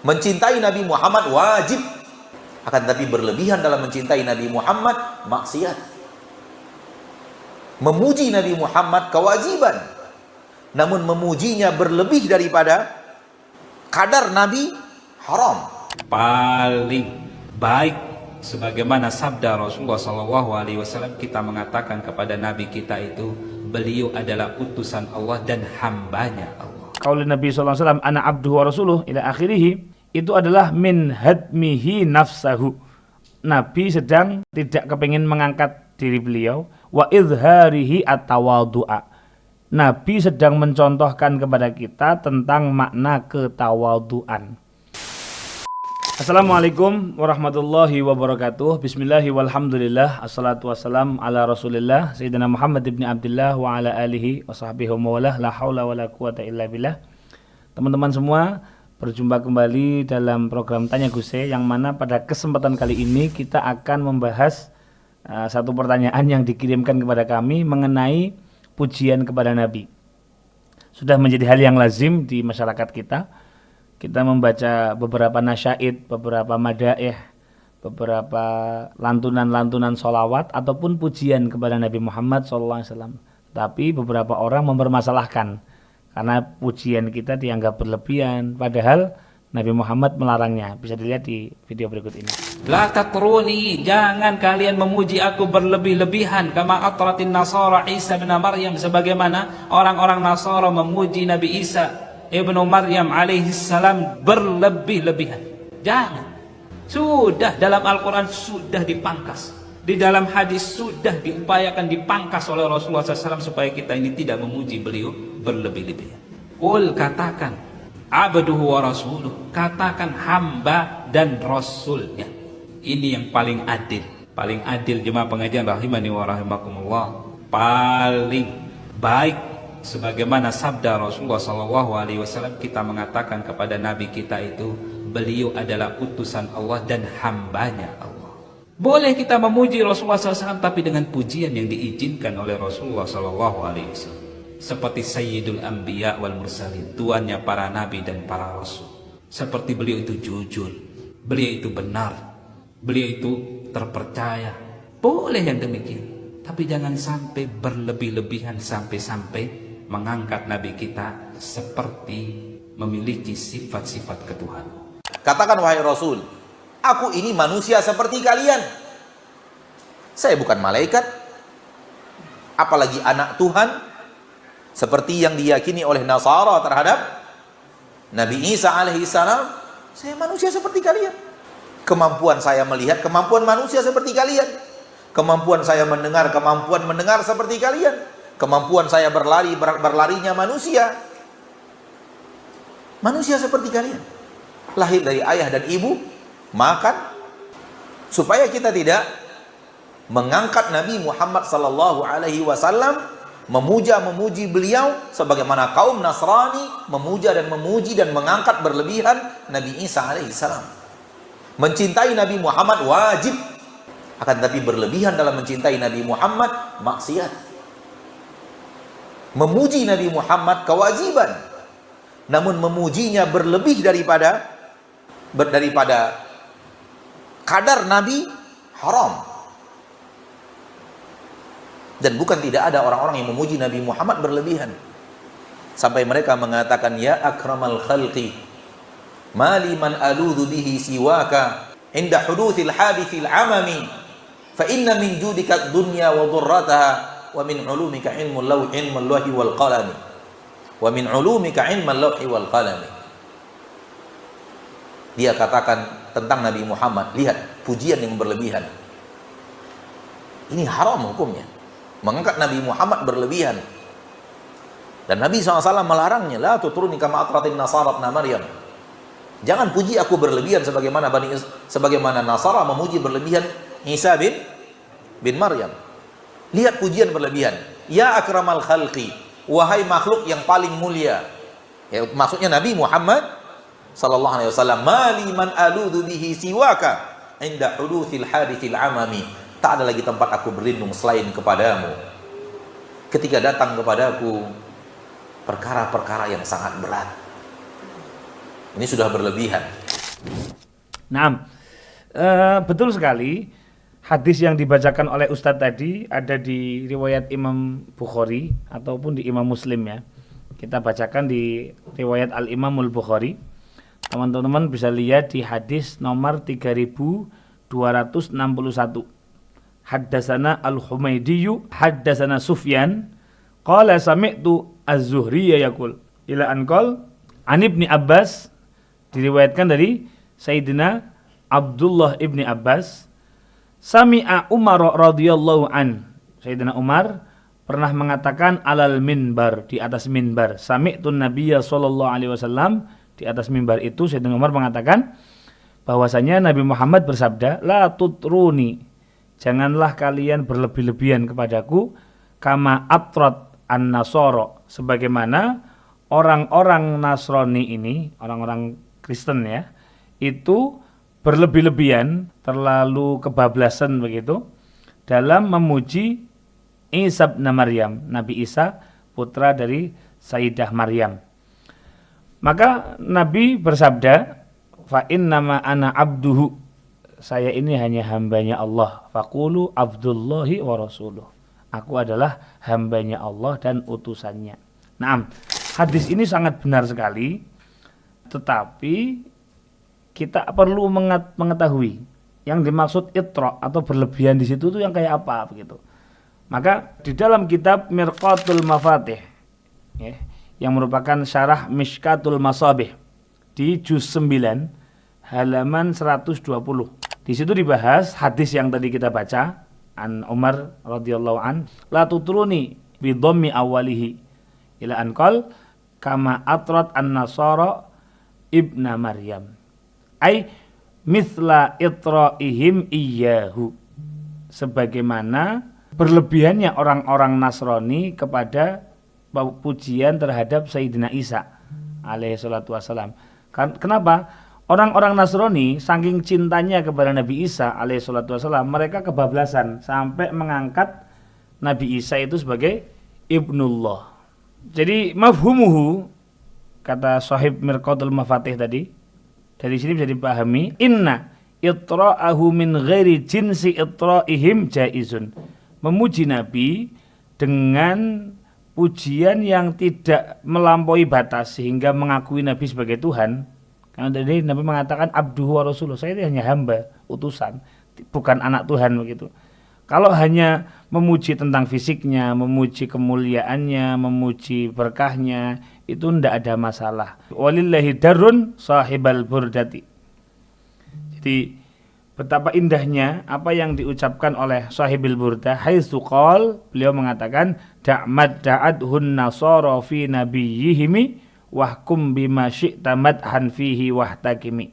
Mencintai Nabi Muhammad wajib, akan tapi berlebihan dalam mencintai Nabi Muhammad maksiat. Memuji Nabi Muhammad kewajiban, namun memujinya berlebih daripada kadar Nabi haram. Paling baik sebagaimana sabda Rasulullah SAW, kita mengatakan kepada Nabi kita itu, beliau adalah utusan Allah dan hambanya Allah. Qaul Nabi SAW, ana abduhu wa rasuluh ila akhirih, itu adalah min hadmihi nafsahu. Nabi sedang tidak kepingin mengangkat diri beliau. Wa izharihi at-tawadhu'a. Nabi sedang mencontohkan kepada kita tentang makna ketawadhu'an. Assalamualaikum warahmatullahi wabarakatuh. Bismillahi walhamdulillah. Assalatu wassalam ala rasulillah Sayyidina Muhammad ibn Abdullah wa ala alihi wa sahbihi wa mawalah. La hawla wa la quwata illa billah. Teman-teman semua, berjumpa kembali dalam program Tanya Guse, yang mana pada kesempatan kali ini kita akan membahas satu pertanyaan yang dikirimkan kepada kami mengenai pujian kepada Nabi. Sudah menjadi hal yang lazim di masyarakat kita. Kita membaca beberapa nasyaid, beberapa madaih, beberapa lantunan-lantunan sholawat ataupun pujian kepada Nabi Muhammad SAW. Tapi beberapa orang mempermasalahkan karena pujian kita dianggap berlebihan, padahal Nabi Muhammad melarangnya. Bisa dilihat di video berikut ini. La tatruni, jangan kalian memuji aku berlebih-lebihan, kama atratin Nasara Isa bin Maryam, sebagaimana orang-orang Nasara memuji Nabi Isa ibnu Maryam alaihissalam berlebih-lebihan. Jangan. Sudah dalam Al-Quran sudah dipangkas, di dalam hadis sudah diupayakan dipangkas oleh Rasulullah SAW supaya kita ini tidak memuji beliau berlebih-lebihan. Qul, katakan, abduhu wa rasuluh, katakan hamba dan rasulnya. Ini yang paling adil. Paling adil jemaah pengajian rahimani wa rahimakumullah. Paling baik sebagaimana sabda Rasulullah SAW, kita mengatakan kepada Nabi kita itu, beliau adalah utusan Allah dan hambanya Allah. Boleh kita memuji Rasulullah SAW, tapi dengan pujian yang diizinkan oleh Rasulullah SAW. Seperti Sayyidul Anbiya wal Mursalin, tuannya para nabi dan para rasul. Seperti beliau itu jujur, beliau itu benar, beliau itu terpercaya. Boleh yang demikian, tapi jangan sampai berlebih-lebihan sampai-sampai mengangkat Nabi kita seperti memiliki sifat-sifat ketuhanan. Katakan, wahai Rasul, aku ini manusia seperti kalian. Saya bukan malaikat, apalagi anak Tuhan, seperti yang diyakini oleh Nasara terhadap Nabi Isa alaihissalam. Saya manusia seperti kalian. Kemampuan saya melihat, kemampuan manusia seperti kalian. Kemampuan saya mendengar, kemampuan mendengar seperti kalian. Kemampuan saya berlari, berlarinya manusia. Manusia seperti kalian. Lahir dari ayah dan ibu, makan. Supaya kita tidak mengangkat Nabi Muhammad SAW, memuji beliau sebagaimana kaum Nasrani memuja dan memuji dan mengangkat berlebihan Nabi Isa alaihissalam. Mencintai Nabi Muhammad wajib, akan tapi berlebihan dalam mencintai Nabi Muhammad maksiat. Memuji Nabi Muhammad kewajiban, namun memujinya berlebih daripada kadar Nabi haram. Dan bukan tidak ada orang-orang yang memuji Nabi Muhammad berlebihan, sampai mereka mengatakan, ya akramal khalqi, mali man aludhu bihi siwaka inda huduthil hadithil amami, fa inna min judika dunya wa dhurrataha, wa min ulumika ilmul lawhi wal qalami, wa min ulumika ilmul lawhi wal qalami. Dia katakan tentang Nabi Muhammad, lihat pujian yang berlebihan. Ini haram hukumnya, mengangkat Nabi Muhammad berlebihan. Dan Nabi SAW melarangnya, la tutruni kama atratin Nasara ibn Maryam. Jangan puji aku berlebihan sebagaimana Nasara memuji berlebihan Isa bin Maryam. Lihat pujian berlebihan. Ya akramal khalqi, wahai makhluk yang paling mulia. Ya, maksudnya Nabi Muhammad sallallahu alaihi wasallam, mali man aludhu bihi siwaka inda huduthil hadithil amami. Tak ada lagi tempat aku berlindung selain kepadamu ketika datang kepadaku perkara-perkara yang sangat berat. Ini sudah berlebihan. Nah, betul sekali. Hadis yang dibacakan oleh Ustadz tadi ada di riwayat Imam Bukhari ataupun di Imam Muslim ya. Kita bacakan di riwayat Al-Imamul Bukhari. Teman-teman bisa lihat di hadis nomor 3261. Haddasana Al-Humaydiyu haddasana Sufyan qala sami'tu Az-Zuhriyya yaqul ila an qala an Ibni Abbas, diriwayatkan dari Sayyidina Abdullah ibni Abbas, sami'a Umar radhiyallahu an. Sayyidina Umar pernah mengatakan alal minbar, di atas minbar. Sami'tun Nabiyya sallallahu alaihi wasallam, di atas minbar itu Sayyidina Umar mengatakan bahwasanya Nabi Muhammad bersabda, la tutruni, janganlah kalian berlebih-lebihan kepadaku, kama atrat an-nasara, sebagaimana orang-orang Nasrani ini, orang-orang Kristen ya, itu berlebih-lebihan, terlalu kebablasan begitu dalam memuji Isa bin Maryam, Nabi Isa putra dari Sayyidah Maryam. Maka Nabi bersabda, fa innama ana abduhu, saya ini hanya hambanya Allah, faqulu abdullahi wa rasuluh, aku adalah hambanya Allah dan utusannya. Nah, hadis ini sangat benar sekali, tetapi kita perlu mengetahui yang dimaksud itra atau berlebihan di situ tuh yang kayak apa begitu. Maka di dalam kitab Mirqatul Mafatih ya, yang merupakan syarah Mishkatul Masabih di juz 9 halaman 120. Di situ dibahas hadis yang tadi kita baca an Umar radhiyallahu an, la tutruni bi dhammi awalihi ila an qal kama atrat an-nasara ibna Maryam. Ai mithla itra'ihim iyyahu, sebagaimana berlebihannya orang-orang Nasrani kepada pujian terhadap Sayyidina Isa alaihi salatu wassalam. Kenapa? Orang-orang Nasrani saking cintanya kepada Nabi Isa alaihi salatu wassalam, mereka kebablasan sampai mengangkat Nabi Isa itu sebagai ibnullah. Jadi mafhumuhu, kata Sahib Mirqatul Mafatih tadi, dari sini bisa dipahami, inna itra'ahu min ghairi jinsi itra'ihim jaizun. Memuji Nabi dengan pujian yang tidak melampaui batas sehingga mengakui Nabi sebagai Tuhan. Karena tadi Nabi mengatakan abduhu wa rasuluh, saya itu hanya hamba, utusan, bukan anak Tuhan begitu. Kalau hanya memuji tentang fisiknya, memuji kemuliaannya, memuji berkahnya, itu tidak ada masalah. Walillahi darun sahibal burdati. Jadi betapa indahnya apa yang diucapkan oleh sahibil burdah, haitsu qol, beliau mengatakan da'mad da'adhun nasara fi nabiyyihimi wahkum bima syi'ta madhan fihi wahtakimi.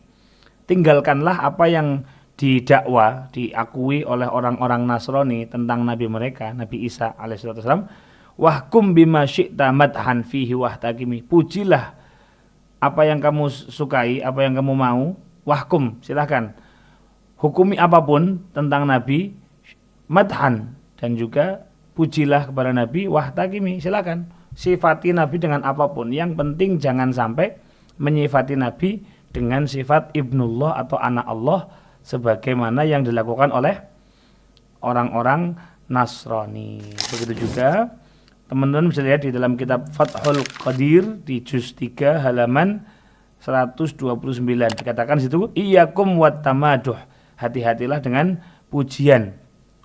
Tinggalkanlah apa yang didakwa, diakui oleh orang-orang Nasrani tentang Nabi mereka, Nabi Isa alaihissalam. Wahkum bima syi'ta madhan fihi wahtakimi. Pujilah apa yang kamu sukai, apa yang kamu mau. Wahkum, silahkan. Hukumi apapun tentang Nabi, madhan, dan juga pujilah kepada Nabi, wahtakimi, silahkan. Sifati Nabi dengan apapun. Yang penting jangan sampai menyifati Nabi dengan sifat ibnullah atau anak Allah, sebagaimana yang dilakukan oleh orang-orang Nasrani. Begitu juga teman-teman bisa lihat di dalam kitab Fathul Qadir di juz 3 halaman 129. Dikatakan situ, iyyakum wat tamaduh, hati-hatilah dengan pujian.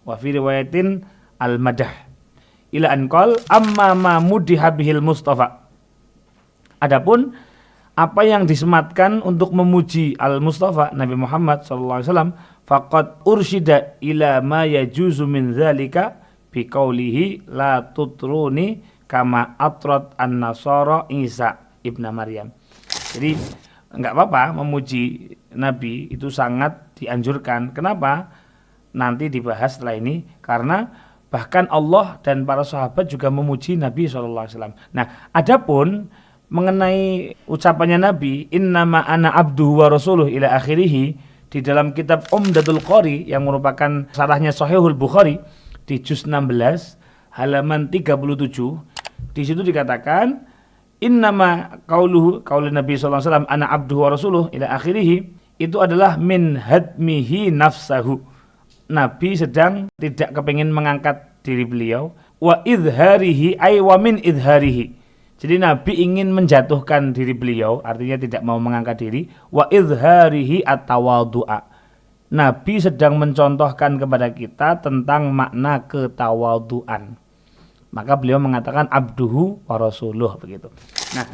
Wa fi riwayatin al-madah ila an qol amma ma mudiha bihil Mustafa. Adapun apa yang disematkan untuk memuji al-Mustafa Nabi Muhammad sallallahu alaihi wasallam, faqad ursyida ila ma yajuzu min dzalika biqaulihi la tutruni kama atrat an-nasara Isa ibna Maryam. Jadi enggak apa-apa memuji Nabi, itu sangat dianjurkan. Kenapa? Nanti dibahas setelah ini, karena bahkan Allah dan para sahabat juga memuji Nabi sallallahu alaihi wasallam. Nah, adapun mengenai ucapannya Nabi, innama ana abduhu wa rasuluh ila akhirih, di dalam kitab Umdatul Qari yang merupakan syarahnya Sahihul Bukhari di juz 16 halaman 37, di situ dikatakan innama qauluhu, qaulun Nabi sallallahu alaihi wasallam ana abduhu wa rasuluh ila akhirih, itu adalah min hadmihi nafsahu. Nabi sedang tidak kepingin mengangkat diri beliau. Wa idharihi ay wa min idharihi. Jadi Nabi ingin menjatuhkan diri beliau, artinya tidak mau mengangkat diri. Wa idharihi at-tawadhu'a. Nabi sedang mencontohkan kepada kita tentang makna ketawadhu'an. Maka beliau mengatakan abduhu wa rasuluh, begitu. Nah,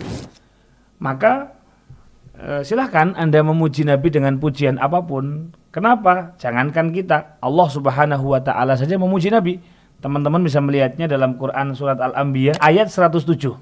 maka silahkan Anda memuji Nabi dengan pujian apapun. Kenapa? Jangankan kita, Allah Subhanahu wa taala saja memuji Nabi. Teman-teman bisa melihatnya dalam Quran surat Al-Anbiya ayat 107.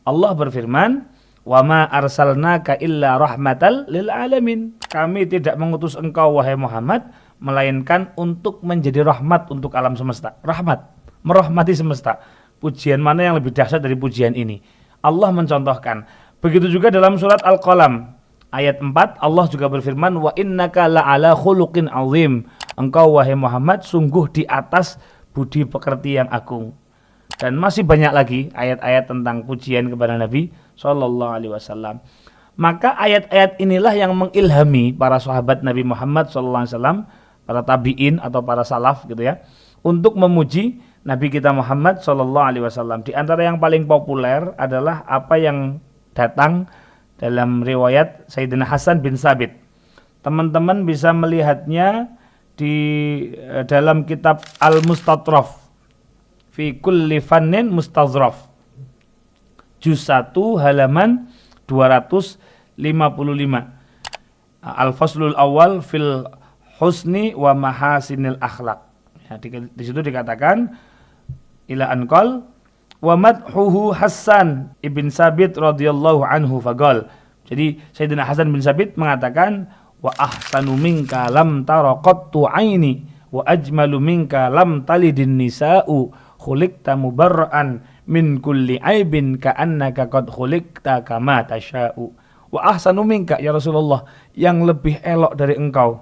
Allah berfirman, "Wa ma arsalnaka illa rahmatal lil alamin." Kami tidak mengutus engkau wahai Muhammad melainkan untuk menjadi rahmat untuk alam semesta. Rahmat, merahmati semesta. Pujian mana yang lebih dahsyat dari pujian ini? Allah mencontohkan. Begitu juga dalam surat Al-Qalam ayat 4 Allah juga berfirman, "Wa innaka la'ala khuluqin azim." Engkau wahai Muhammad sungguh di atas budi pekerti yang agung. Dan masih banyak lagi ayat-ayat tentang pujian kepada Nabi sallallahu alaihi wasallam. Maka ayat-ayat inilah yang mengilhami para sahabat Nabi Muhammad sallallahu alaihi wasallam, para tabi'in atau para salaf gitu ya, untuk memuji Nabi kita Muhammad sallallahu alaihi wasallam. Di antara yang paling populer adalah apa yang datang dalam riwayat Sayyidina Hasan bin Sabit. Teman-teman bisa melihatnya di dalam kitab Al-Mustatraf fi kulli fannin mustazraf, juz 1 halaman 255. Al-Faslul Awal fil Husni wa Mahasinil Akhlaq. Ya, di situ dikatakan ila anqal wa madhuhu Hasan ibn Sabit radhiyallahu anhu faqal. Jadi Sayyidina Hasan bin Sabit mengatakan wa ahsanu minka lam taraqattu aini wa ajmalu minka lam talidin nisa'u khuliqta mubarra'an min kulli aibin ka'annaka qad khuliqta kama tasha'u. Wa ahsanu minka ya Rasulullah, yang lebih elok dari engkau,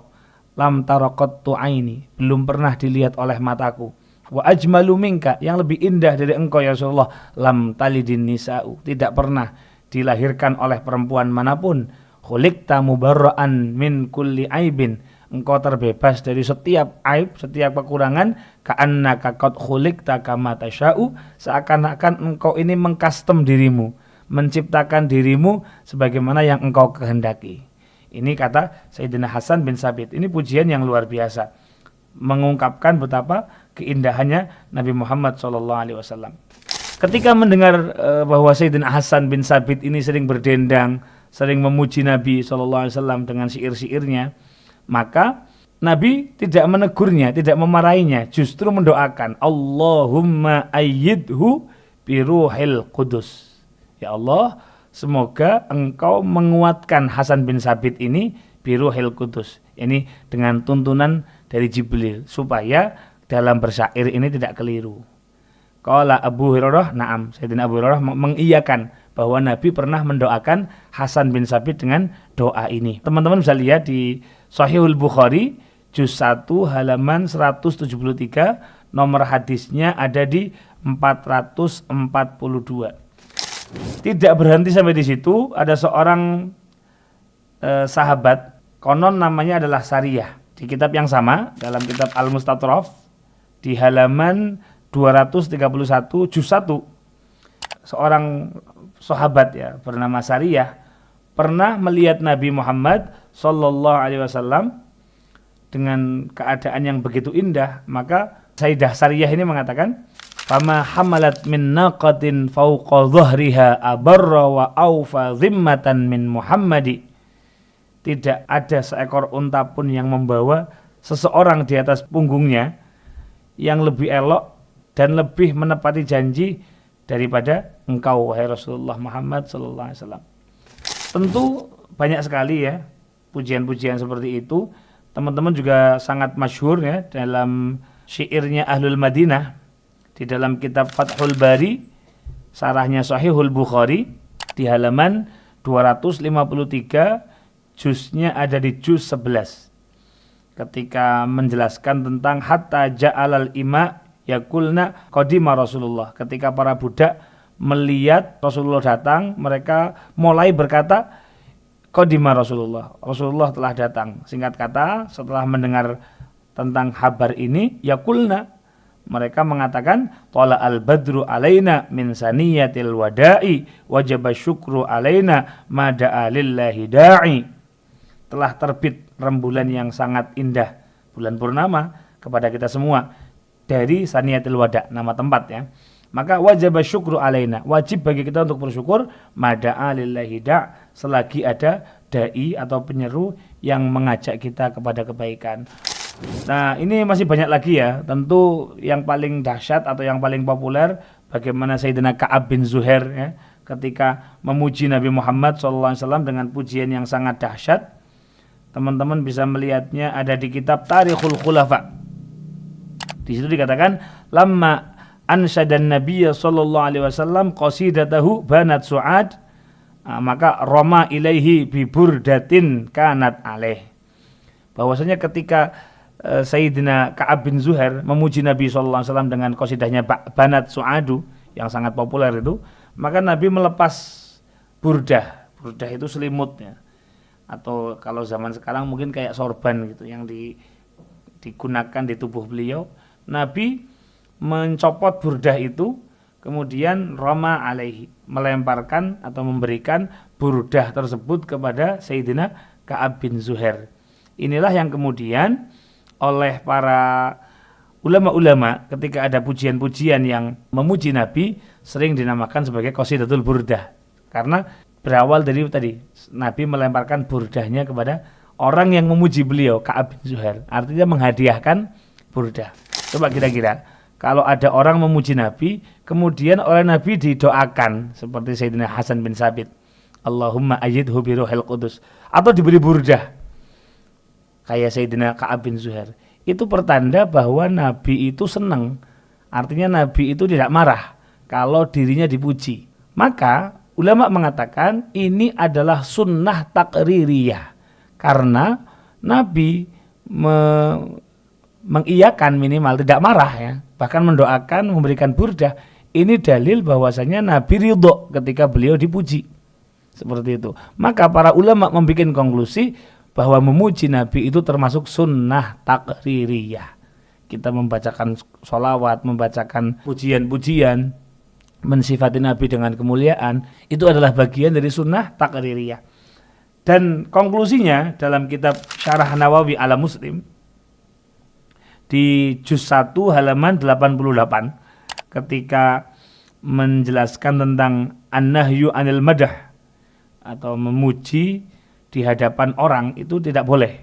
lam taraqattu aini, belum pernah dilihat oleh mataku. Wa ajmalu minka, yang lebih indah dari engkau ya Rasulullah, lam talidin nisa'u, tidak pernah dilahirkan oleh perempuan manapun. Khuliqta mubarra'an min kulli aibin, engkau terbebas dari setiap aib, setiap kekurangan. Ka'annaka qad khuliqta kama tasha'u, seakan-akan engkau ini mengcustom dirimu, menciptakan dirimu sebagaimana yang engkau kehendaki. Ini kata Sayyidina Hasan bin Sabit. Ini pujian yang luar biasa, mengungkapkan betapa keindahannya Nabi Muhammad SAW. Ketika mendengar bahwa Sayyidina Hasan bin Sabit ini sering berdendang, sering memuji Nabi SAW dengan syair-syairnya, maka Nabi tidak menegurnya, tidak memarahinya, justru mendoakan, Allahumma ayyidhu biruhil qudus. Ya Allah, semoga engkau menguatkan Hasan bin Sabit ini biruhil qudus. Ini dengan tuntunan dari Jibril, supaya dalam bersyair ini tidak keliru. Qala Abu Hurairah, na'am, Sayyidina Abu Hurairah mengiyakan bahwa Nabi pernah mendoakan Hasan bin Sabit dengan doa ini. Teman-teman bisa lihat di Sahihul Bukhari juz 1 halaman 173, nomor hadisnya ada di 442. Tidak berhenti sampai di situ, ada seorang sahabat, konon namanya adalah Sariyah. Di kitab yang sama, dalam kitab Al-Mustatraf di halaman 231 juz 1, seorang sahabat ya bernama Sariyah pernah melihat Nabi Muhammad sallallahu alaihi wasallam dengan keadaan yang begitu indah. Maka Sayyidah Sariyah ini mengatakan, "Fama hamalat min naqatin fawqa dhahriha abarra wa awfa zimmatan min Muhammadi." Tidak ada seekor unta pun yang membawa seseorang di atas punggungnya yang lebih elok dan lebih menepati janji daripada engkau wahai Rasulullah Muhammad sallallahu alaihi wasallam. Tentu banyak sekali ya pujian-pujian seperti itu. Teman-teman juga sangat masyhur ya dalam syairnya Ahlul Madinah di dalam kitab Fathul Bari, sarahnya Sahihul Bukhari di halaman 253, juznya ada di juz 11. Ketika menjelaskan tentang hatta ja'alal ima yakulna qadima Rasulullah, ketika para budak melihat Rasulullah datang, mereka mulai berkata, qadima Rasulullah. Rasulullah telah datang. Singkat kata, setelah mendengar tentang kabar ini, yaqulna, mereka mengatakan, tala al-badru alaina min saniyatil wada'i wajaba syukru alaina ma da'a lillahi da'i. Telah terbit rembulan yang sangat indah, bulan purnama, kepada kita semua dari saniyatil wada', nama tempat ya. Maka wajib syukru alaina, wajib bagi kita untuk bersyukur mada'a lillahi da', selagi ada dai atau penyeru yang mengajak kita kepada kebaikan. Nah, ini masih banyak lagi ya. Tentu yang paling dahsyat atau yang paling populer bagaimana Sayyidina Ka'ab bin Zuhair ya, ketika memuji Nabi Muhammad SAW dengan pujian yang sangat dahsyat. Teman-teman bisa melihatnya ada di kitab Tarikhul Khulafa. Di situ dikatakan lamma ansyadan Nabiya sallallahu alaihi wasallam qasidatahu banat su'ad, maka roma ilaihi bi burdatin kanat alaih. Bahwasanya ketika Sayyidina Ka'ab bin Zuhair memuji Nabi sallallahu alaihi wasallam dengan qasidahnya banat su'adu yang sangat populer itu, maka Nabi melepas burdah. Burdah itu selimutnya, atau kalau zaman sekarang mungkin kayak sorban gitu yang digunakan di tubuh beliau. Nabi mencopot burdah itu, kemudian roma alaihi, melemparkan atau memberikan burdah tersebut kepada Sayyidina Ka'ab bin Zuhair. Inilah yang kemudian oleh para ulama-ulama ketika ada pujian-pujian yang memuji Nabi sering dinamakan sebagai qasidatul burdah, karena berawal dari tadi Nabi melemparkan burdahnya kepada orang yang memuji beliau, Ka'ab bin Zuhair, artinya menghadiahkan burdah. Coba kira-kira kalau ada orang memuji Nabi, kemudian oleh Nabi didoakan seperti Sayyidina Hasan bin Sabit, Allahumma ayyidhu bi ruhil qudus, atau diberi burdah kayak Sayyidina Ka'ab bin Zuhair, itu pertanda bahwa Nabi itu senang. Artinya Nabi itu tidak marah kalau dirinya dipuji. Maka ulama mengatakan ini adalah sunnah takririyah, karena Nabi mengiyakan, minimal tidak marah ya, bahkan mendoakan, memberikan burdah. Ini dalil bahwasanya Nabi ridho ketika beliau dipuji. Seperti itu. Maka para ulama membuat konklusi bahwa memuji Nabi itu termasuk sunnah takririyah. Kita membacakan sholawat, membacakan pujian-pujian, mensifati Nabi dengan kemuliaan, itu adalah bagian dari sunnah takririyah. Dan konklusinya dalam kitab Syarah Nawawi ala Muslim di juz 1 halaman 88, ketika menjelaskan tentang an-nahyu anil madah atau memuji di hadapan orang itu tidak boleh.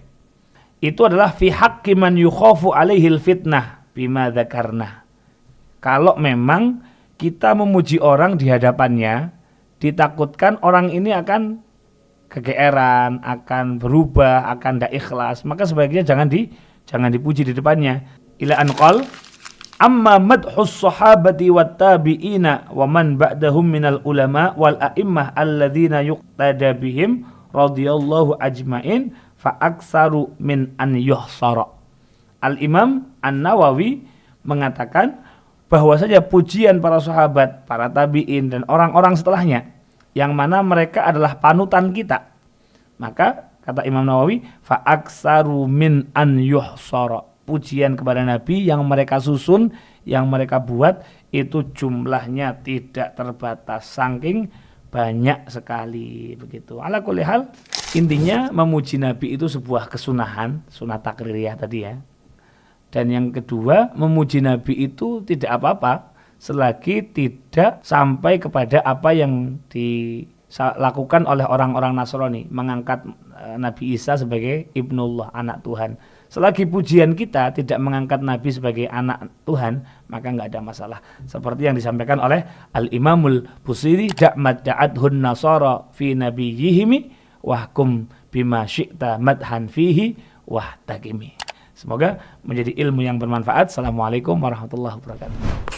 Itu adalah fi haqqi man yukhafu alaihil fitnah bima dzakarna. Kalau memang kita memuji orang di hadapannya, ditakutkan orang ini akan kegeeran, akan berubah, akan tidak ikhlas, maka sebaiknya jangan dipuji di depannya. Ila anqal amma madhus sahabati wat tabi'ina wa man ba'dahum minal ulama wal a'immah alladzina yuqtada bihim radhiyallahu ajmain fa aksaru min an yuhsara. Al-Imam An-Nawawi mengatakan bahwasanya pujian para sahabat, para tabi'in dan orang-orang setelahnya yang mana mereka adalah panutan kita, maka kata Imam Nawawi fa aksaru min an yuhsara, pujian kepada Nabi yang mereka susun, yang mereka buat itu jumlahnya tidak terbatas, saking banyak sekali begitu. Ala kulli hal, intinya memuji Nabi itu sebuah kesunahan, sunah takririyah tadi ya. Dan yang kedua, memuji Nabi itu tidak apa-apa selagi tidak sampai kepada apa yang dilakukan oleh orang-orang Nasrani, mengangkat Nabi Isa sebagai Ibnullah, anak Tuhan. Selagi pujian kita tidak mengangkat Nabi sebagai anak Tuhan, maka nggak ada masalah. Seperti yang disampaikan oleh Al-Imamul Busiri, da'adhun nasara fi nabiyyihimi wahkum bima syi'ta madhan fihi wahtakimi. Semoga menjadi ilmu yang bermanfaat. Assalamualaikum warahmatullahi wabarakatuh.